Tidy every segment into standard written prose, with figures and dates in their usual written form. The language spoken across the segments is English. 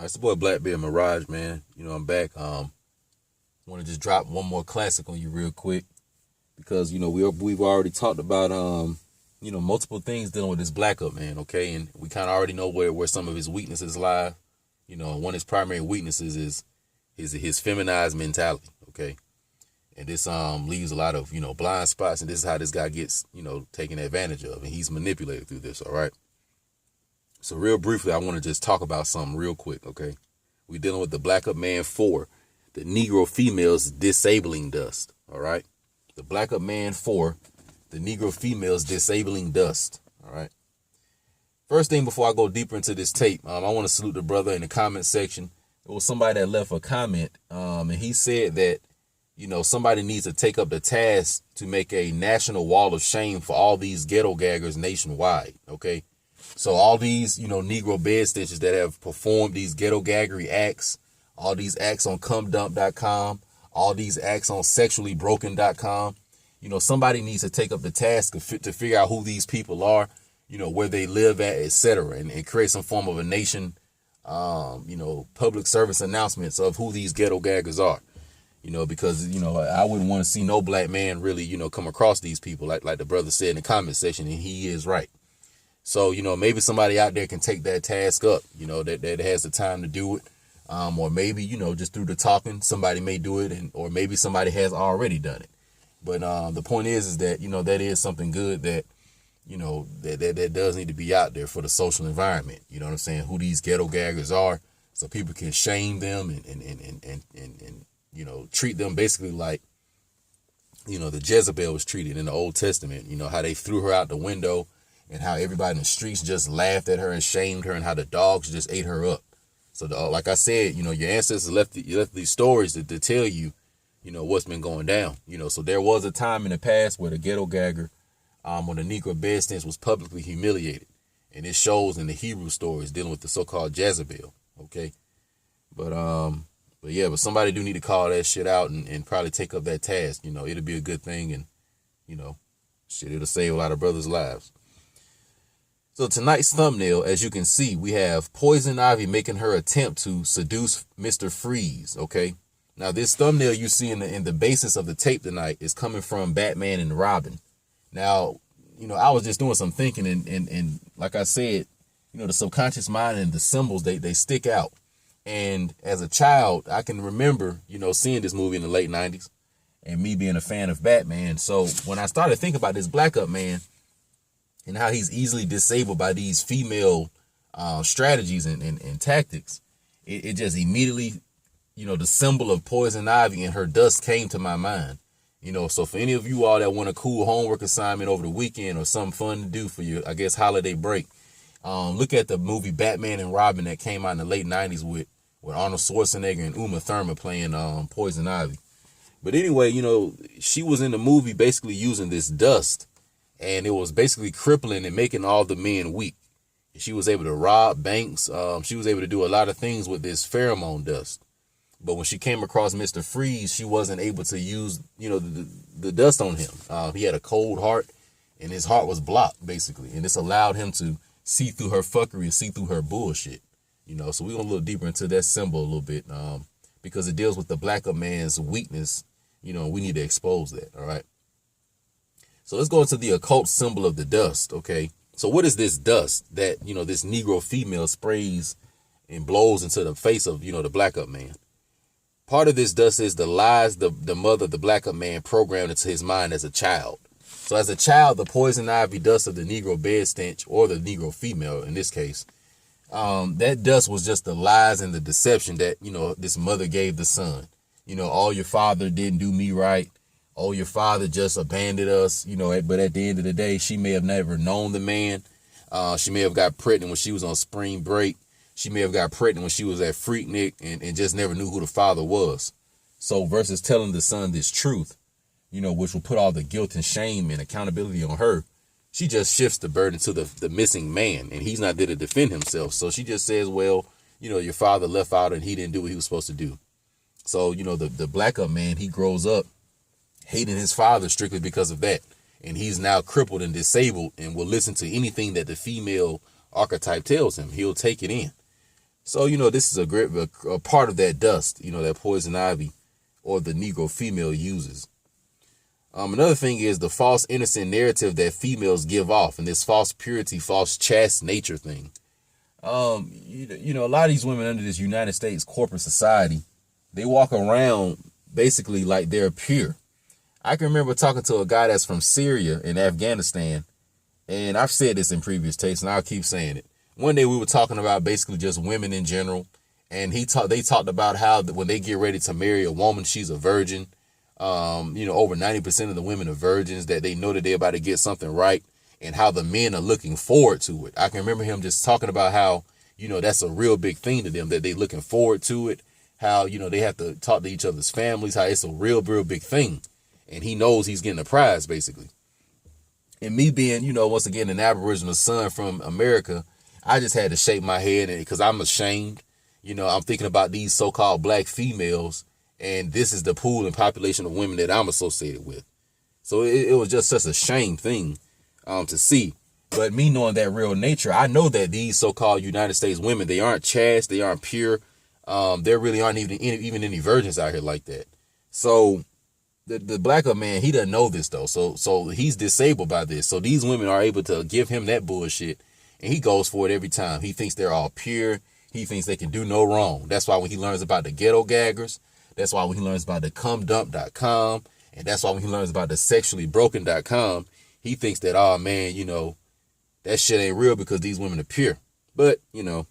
It's the boy Blackbeard Mirage, man. I'm back. Want to just drop one more classic on you real quick because we've already talked about multiple things dealing with this black up man, okay, and we kind of already know where some of his weaknesses lie. One of his primary weaknesses is his feminized mentality, okay, and this leaves a lot of blind spots, and this is how this guy gets taken advantage of, and he's manipulated through this. All right. So real briefly, I want to just talk about something real quick, okay? We're dealing with the Black Up Man 4, the Negro females disabling dust, all right? The Black Up Man 4, the Negro females disabling dust, all right? First thing before I go deeper into this tape, I want to salute the brother in the comment section. There was somebody that left a comment, and he said that, somebody needs to take up the task to make a national wall of shame for all these ghetto gaggers nationwide, okay? So all these, Negro bed stitches that have performed these ghetto gaggery acts, all these acts on cumdump.com, all these acts on sexuallybroken.com, somebody needs to take up the task to figure out who these people are, where they live at, etc., and create some form of a nation, public service announcements of who these ghetto gaggers are, because, I wouldn't want to see no black man really, come across these people like the brother said in the comment section, and he is right. So, maybe somebody out there can take that task up, that has the time to do it. Or maybe, just through the talking, somebody may do it, or maybe somebody has already done it. But the point is that, that is something good that, that does need to be out there for the social environment. You know what I'm saying? Who these ghetto gaggers are, so people can shame them and treat them basically like, the Jezebel was treated in the Old Testament, how they threw her out the window, and how everybody in the streets just laughed at her and shamed her, and how the dogs just ate her up. So, like I said, your ancestors left these stories to tell you, what's been going down. So there was a time in the past where the ghetto gagger, when the Negro bed stench was publicly humiliated, and it shows in the Hebrew stories dealing with the so-called Jezebel. Okay, but somebody do need to call that shit out and probably take up that task. It'll be a good thing, and it'll save a lot of brothers' lives. So tonight's thumbnail, as you can see, we have Poison Ivy making her attempt to seduce Mr. Freeze, okay? Now, this thumbnail you see in the basis of the tape tonight is coming from Batman and Robin. Now, I was just doing some thinking, and like I said, the subconscious mind and the symbols, they stick out. And as a child, I can remember, seeing this movie in the late 90s and me being a fan of Batman. So when I started thinking about this Black Up Man, and how he's easily disabled by these female strategies and tactics, it just immediately, the symbol of Poison Ivy and her dust came to my mind. So for any of you all that want a cool homework assignment over the weekend or something fun to do for your, I guess, holiday break, look at the movie Batman and Robin that came out in the late 90s with Arnold Schwarzenegger and Uma Thurman playing Poison Ivy. But anyway, she was in the movie basically using this dust, and it was basically crippling and making all the men weak. She was able to rob banks. She was able to do a lot of things with this pheromone dust. But when she came across Mr. Freeze, she wasn't able to use, the dust on him. He had a cold heart, and his heart was blocked, basically. And this allowed him to see through her fuckery and see through her bullshit. So we're going to look deeper into that symbol a little bit, because it deals with the Black Up Man's weakness. We need to expose that, all right? So let's go into the occult symbol of the dust, okay? So what is this dust that, this Negro female sprays and blows into the face of, the Black Up Man? Part of this dust is the lies the mother of the Black Up Man programmed into his mind as a child. So as a child, the Poison Ivy dust of the Negro bed stench, or the Negro female in this case, that dust was just the lies and the deception that, this mother gave the son. Oh, your father didn't do me right. Oh, your father just abandoned us, but at the end of the day, she may have never known the man. She may have got pregnant when she was on spring break. She may have got pregnant when she was at Freaknik and just never knew who the father was. So versus telling the son this truth, which will put all the guilt and shame and accountability on her, she just shifts the burden to the missing man, and he's not there to defend himself. So she just says, well, your father left out and he didn't do what he was supposed to do. So, the Black Up Man, he grows up hating his father strictly because of that. And he's now crippled and disabled and will listen to anything that the female archetype tells him. He'll take it in. So, this is a part of that dust, that poison ivy or the Negro female uses. Another thing is the false innocent narrative that females give off, and this false purity, false chaste nature thing. A lot of these women under this United States corporate society, they walk around basically like they're pure. I can remember talking to a guy that's from Syria and Afghanistan, and I've said this in previous tapes, and I'll keep saying it. One day we were talking about basically just women in general, and they talked about how when they get ready to marry a woman, she's a virgin. Over 90% of the women are virgins, that they know that they're about to get something right, and how the men are looking forward to it. I can remember him just talking about how, that's a real big thing to them, that they looking forward to it, how, they have to talk to each other's families, how it's a real big thing. And he knows he's getting a prize, basically. And me being, once again, an Aboriginal son from America, I just had to shake my head, because I'm ashamed. I'm thinking about these so-called black females, and this is the pool and population of women that I'm associated with. So it was just such a shame thing to see. But me knowing that real nature, I know that these so-called United States women, they aren't chaste, they aren't pure. There really aren't even any virgins out here like that. So the blacker man, he doesn't know this though. So he's disabled by this. So these women are able to give him that bullshit, and he goes for it every time. He thinks they're all pure. He thinks they can do no wrong. That's why when he learns about the ghetto gaggers, that's why when he learns about the cumdump.com, and that's why when he learns about the sexuallybroken.com, he thinks that, oh man, that shit ain't real because these women are pure. But, you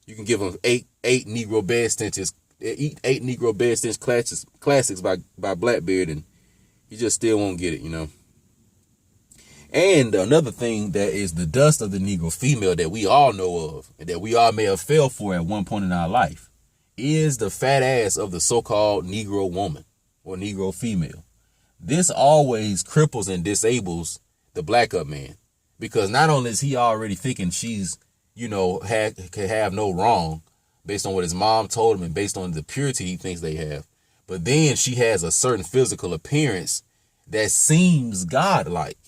can give them eight Negro bed stenches, eight Negro bed stench classics by Blackbeard, and you just still won't get it, And another thing that is the dust of the Negro female that we all know of, and that we all may have fell for at one point in our life, is the fat ass of the so-called Negro woman or Negro female. This always cripples and disables the black up man, because not only is he already thinking she's, can have no wrong based on what his mom told him and based on the purity he thinks they have, but then she has a certain physical appearance that seems godlike.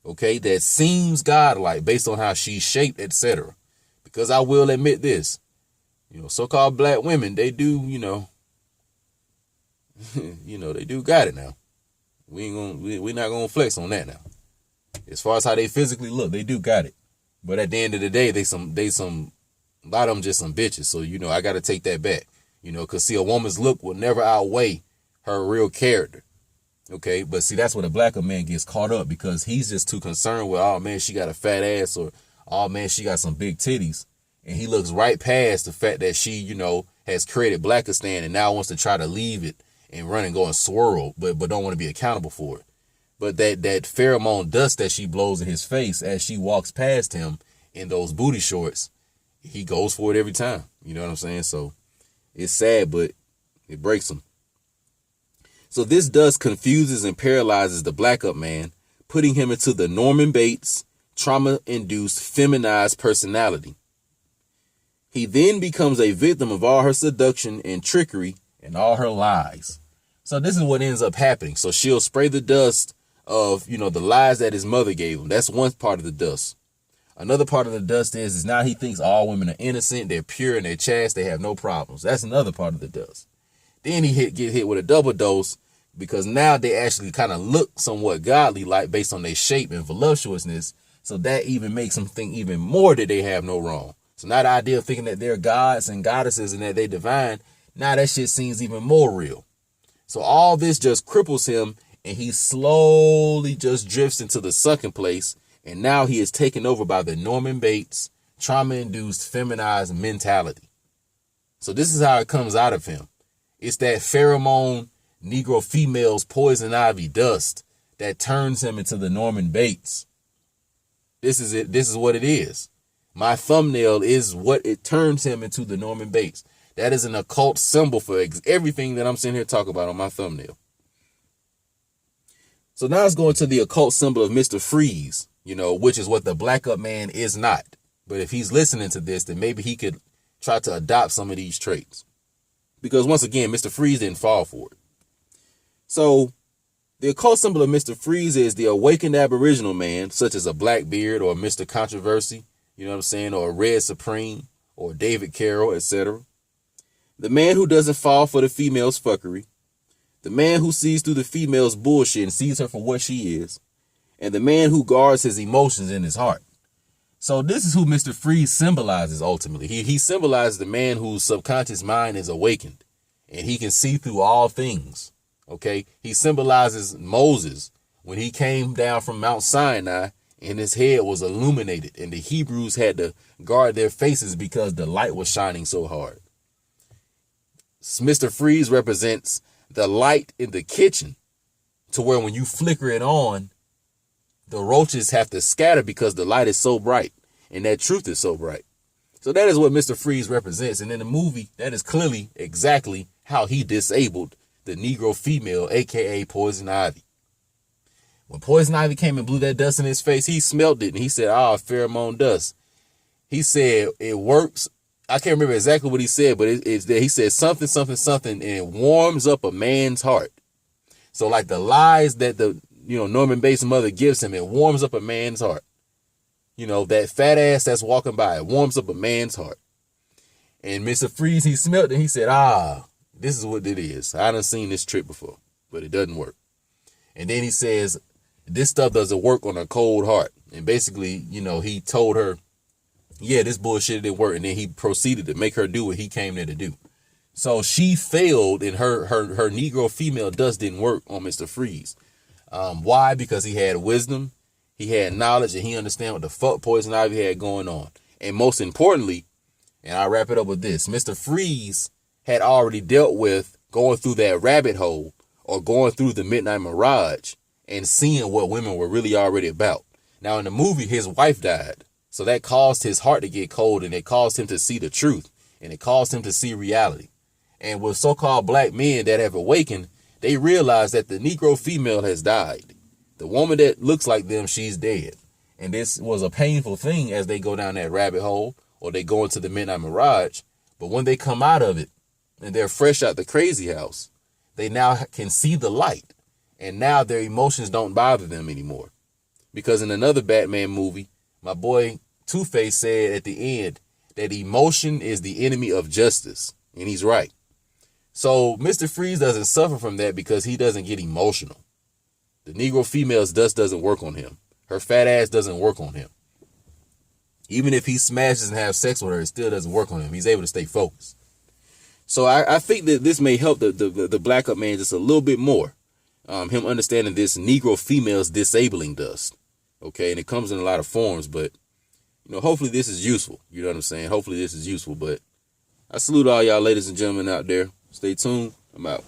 Okay, that seems godlike based on how she's shaped, etc. Because I will admit this, so-called black women, they do, they do got it now. We're not gonna flex on that now. As far as how they physically look, they do got it. But at the end of the day, a lot of them just some bitches. So, I got to take that back, because see, a woman's look will never outweigh her real character. Okay. But see, that's where the blacker man gets caught up, because he's just too concerned with, oh man, she got a fat ass, or, oh man, she got some big titties. And he looks right past the fact that she, has created Blackistan and now wants to try to leave it and run and go and swirl, but don't want to be accountable for it. But that pheromone dust that she blows in his face as she walks past him in those booty shorts, he goes for it every time. You know what I'm saying? So it's sad, but it breaks him. So this dust confuses and paralyzes the black up man, putting him into the Norman Bates trauma-induced feminized personality. He then becomes a victim of all her seduction and trickery and all her lies. So this is what ends up happening. So she'll spray the dust of, the lies that his mother gave him. That's one part of the dust. Another part of the dust is now he thinks all women are innocent, they're pure, and they're chaste, they have no problems. That's another part of the dust. Then he get hit with a double dose, because now they actually kind of look somewhat godly like based on their shape and voluptuousness. So that even makes them think even more that they have no wrong. So now the idea of thinking that they're gods and goddesses and that they divine, now that shit seems even more real. So all this just cripples him, and he slowly just drifts into the sunken place. And now he is taken over by the Norman Bates trauma-induced feminized mentality. So this is how it comes out of him. It's that pheromone Negro female's poison ivy dust that turns him into the Norman Bates. This is it. This is what it is. My thumbnail is what it turns him into, the Norman Bates. That is an occult symbol for everything that I'm sitting here talking about on my thumbnail. So now it's going to the occult symbol of Mr. Freeze, which is what the black up man is not. But if he's listening to this, then maybe he could try to adopt some of these traits. Because once again, Mr. Freeze didn't fall for it. So the occult symbol of Mr. Freeze is the awakened Aboriginal man, such as a Blackbeard or Mr. Controversy, you know what I'm saying, or a Red Supreme, or David Carroll, etc. The man who doesn't fall for the female's fuckery. The man who sees through the female's bullshit and sees her for what she is. And the man who guards his emotions in his heart. So this is who Mr. Freeze symbolizes ultimately. He symbolizes the man whose subconscious mind is awakened and he can see through all things. Okay. He symbolizes Moses when he came down from Mount Sinai and his head was illuminated and the Hebrews had to guard their faces because the light was shining so hard. Mr. Freeze represents the light in the kitchen to where when you flicker it on, the roaches have to scatter because the light is so bright and that truth is so bright. So that is what Mr. Freeze represents. And in the movie, that is clearly exactly how he disabled the Negro female, aka Poison Ivy. When Poison Ivy came and blew that dust in his face, he smelled it and he said, pheromone dust. He said it works. I can't remember exactly what he said, but he said something, and it warms up a man's heart. So like the lies that the Norman Bates' mother gives him, it warms up a man's heart. That fat ass that's walking by, it warms up a man's heart. And Mr. Freeze, he smelled it. He said, this is what it is. I done seen this trick before, but it doesn't work. And then he says, this stuff doesn't work on a cold heart. And basically, he told her, yeah, this bullshit didn't work. And then he proceeded to make her do what he came there to do. So she failed and her Negro female dust didn't work on Mr. Freeze. Why? Because he had wisdom, he had knowledge, and he understand what the fuck Poison Ivy had going on. And most importantly, and I'll wrap it up with this, Mr. Freeze had already dealt with going through that rabbit hole or going through the Midnight Mirage and seeing what women were really already about. Now in the movie, his wife died. So that caused his heart to get cold and it caused him to see the truth and it caused him to see reality. And with so-called black men that have awakened, they realize that the Negro female has died. The woman that looks like them, she's dead. And this was a painful thing as they go down that rabbit hole or they go into the Midnight Mirage. But when they come out of it and they're fresh out the crazy house, they now can see the light. And now their emotions don't bother them anymore. Because in another Batman movie, my boy Two-Face said at the end that emotion is the enemy of justice. And he's right. So Mr. Freeze doesn't suffer from that because he doesn't get emotional. The Negro female's dust doesn't work on him. Her fat ass doesn't work on him. Even if he smashes and has sex with her, it still doesn't work on him. He's able to stay focused. So I think that this may help the black up man just a little bit more. Him understanding this Negro female's disabling dust. Okay, and it comes in a lot of forms, but hopefully this is useful. You know what I'm saying? Hopefully this is useful, but I salute all y'all ladies and gentlemen out there. Stay tuned. I'm out.